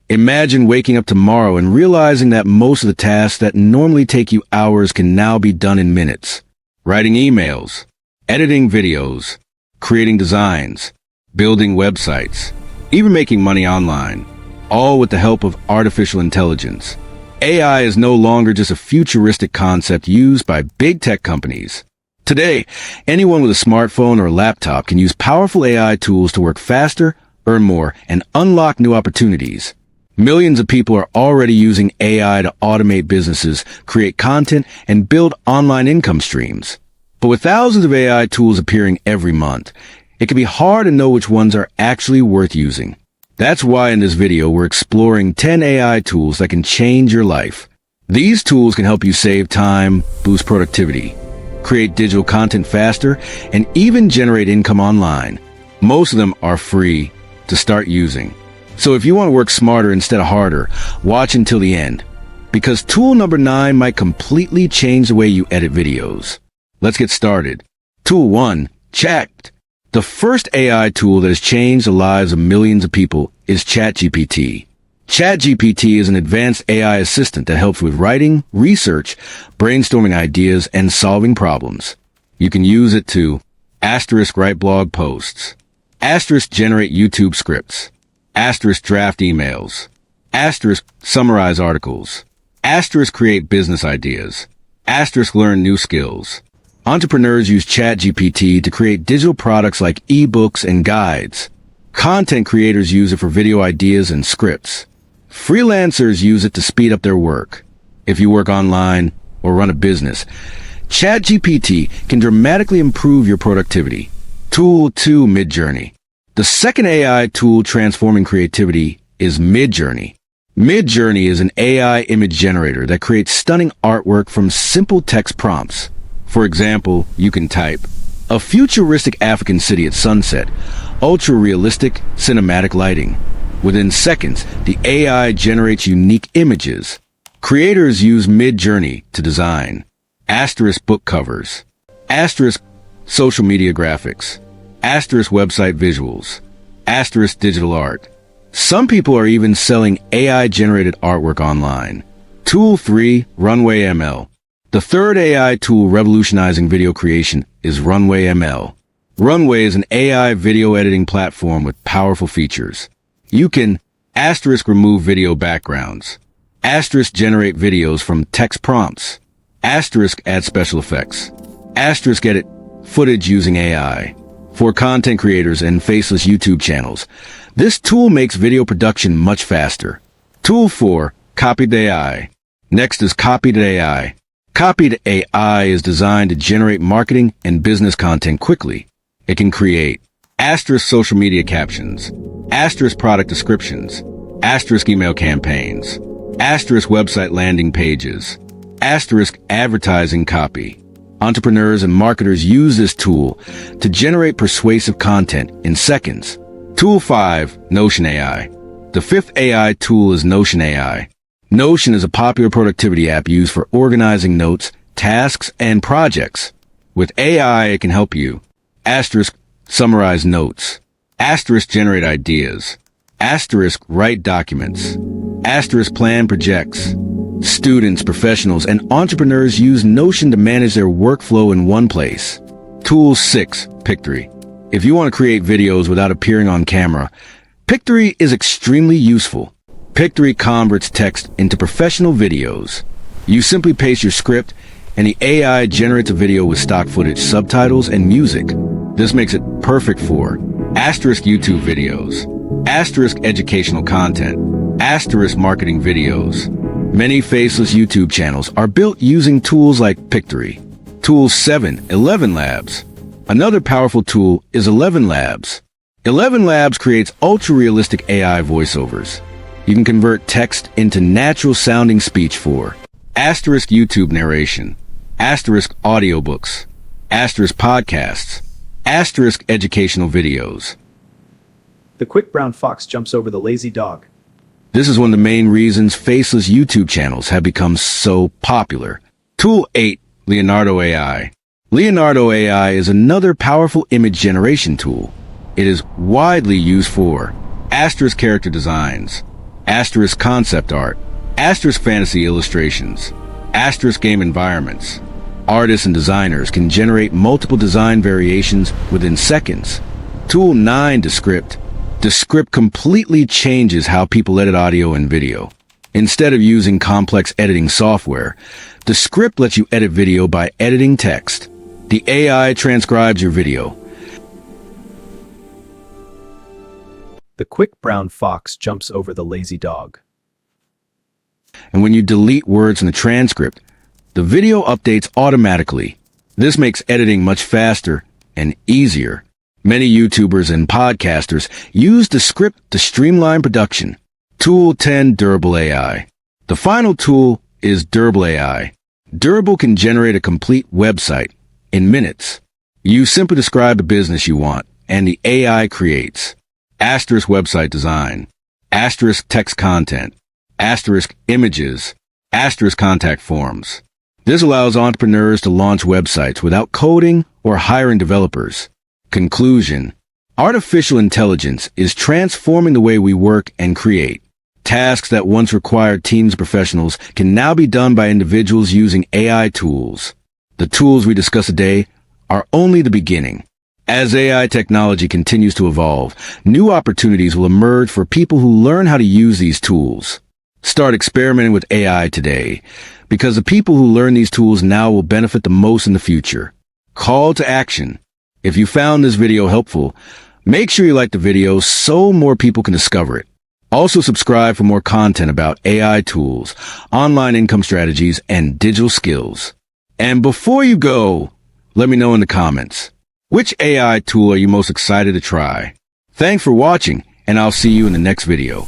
Imagine waking up tomorrow and realizing that most of the tasks that normally take you hours can now be done in minutes. Writing emails, editing videos, creating designs, building websites, even making money online, all with the help of artificial intelligence. AI is no longer just a futuristic concept used by big tech companies. Today, anyone with a smartphone or laptop can use powerful AI tools to work faster, earn more, and unlock new opportunities. Millions of people are already using AI to automate businesses, create content, and build online income streams. But with thousands of AI tools appearing every month, it can be hard to know which ones are actually worth using. That's why in this video we're exploring 10 AI tools that can change your life. These tools can help you save time, boost productivity, create digital content faster, and even generate income online. Most of them are free to start using. So if you want to work smarter instead of harder, watch until the end, because tool number 9 might completely change the way you edit videos. Let's get started. Tool 1, Chat. The first AI tool that has changed the lives of millions of people is ChatGPT. ChatGPT is an advanced AI assistant that helps with writing, research, brainstorming ideas, and solving problems. You can use it to write blog posts, generate YouTube scripts, draft emails, summarize articles, create business ideas, learn new skills. Entrepreneurs use ChatGPT to create digital products like ebooks and guides. Content creators use it for video ideas and scripts. Freelancers use it to speed up their work. If you work online or run a business, ChatGPT can dramatically improve your productivity. Tool 2, Midjourney. The second AI tool transforming creativity is Midjourney. Midjourney is an AI image generator that creates stunning artwork from simple text prompts. For example, you can type, "A futuristic African city at sunset, ultra-realistic cinematic lighting." Within seconds, the AI generates unique images. Creators use Midjourney to design book covers, social media graphics, website visuals, digital art. Some people are even selling AI-generated artwork online. Tool 3, Runway ML. The third AI tool revolutionizing video creation is Runway ML. Runway is an AI video editing platform with powerful features. You can remove video backgrounds, generate videos from text prompts, add special effects, edit footage using AI. For content creators and faceless YouTube channels, this tool makes video production much faster. Tool 4, Copy.ai. Next is Copy.ai. Copy.ai is designed to generate marketing and business content quickly. It can create social media captions, product descriptions, email campaigns, website landing pages, advertising copy. Entrepreneurs and marketers use this tool to generate persuasive content in seconds. Tool 5, Notion AI. The fifth AI tool is Notion AI. Notion is a popular productivity app used for organizing notes, tasks, and projects. With AI, it can help you summarize notes, generate ideas, write documents, plan projects. Students, professionals, and entrepreneurs use Notion to manage their workflow in one place. Tool 6, Pictory. If you want to create videos without appearing on camera, Pictory is extremely useful. Pictory converts text into professional videos. You simply paste your script, and the AI generates a video with stock footage, subtitles, and music. This makes it perfect for YouTube videos, educational content, marketing videos. Many faceless YouTube channels are built using tools like Pictory. Tool 7, ElevenLabs. Another powerful tool is ElevenLabs. ElevenLabs creates ultra-realistic AI voiceovers. You can convert text into natural-sounding speech for YouTube narration, audiobooks, podcasts, educational videos. The quick brown fox jumps over the lazy dog. This is one of the main reasons faceless YouTube channels have become so popular. Tool 8, Leonardo AI. Leonardo AI is another powerful image generation tool. It is widely used for character designs, asterisk concept art, asterisk fantasy illustrations, asterisk game environments. Artists and designers can generate multiple design variations within seconds. Tool 9, Descript. Descript completely changes how people edit audio and video. Instead of using complex editing software, Descript lets you edit video by editing text. The AI transcribes your video. The quick brown fox jumps over the lazy dog. And when you delete words in the transcript, the video updates automatically. This makes editing much faster and easier. Many YouTubers and podcasters use Descript to streamline production. Tool 10, Durable AI. The final tool is Durable AI. Durable can generate a complete website in minutes. You simply describe the business you want, and the AI creates. Asterisk website design, asterisk text content, asterisk images, asterisk contact forms. This allows entrepreneurs to launch websites without coding or hiring developers. Conclusion: artificial intelligence is transforming the way we work and create. Tasks that once required teams of professionals can now be done by individuals using AI tools. The tools we discuss today are only the beginning. As AI technology continues to evolve, new opportunities will emerge for people who learn how to use these tools. Start experimenting with AI today, because the people who learn these tools now will benefit the most in the future. Call to action. If you found this video helpful, make sure you like the video so more people can discover it. Also subscribe for more content about AI tools, online income strategies, and digital skills. And before you go, let me know in the comments, which AI tool are you most excited to try? Thanks for watching, and I'll see you in the next video.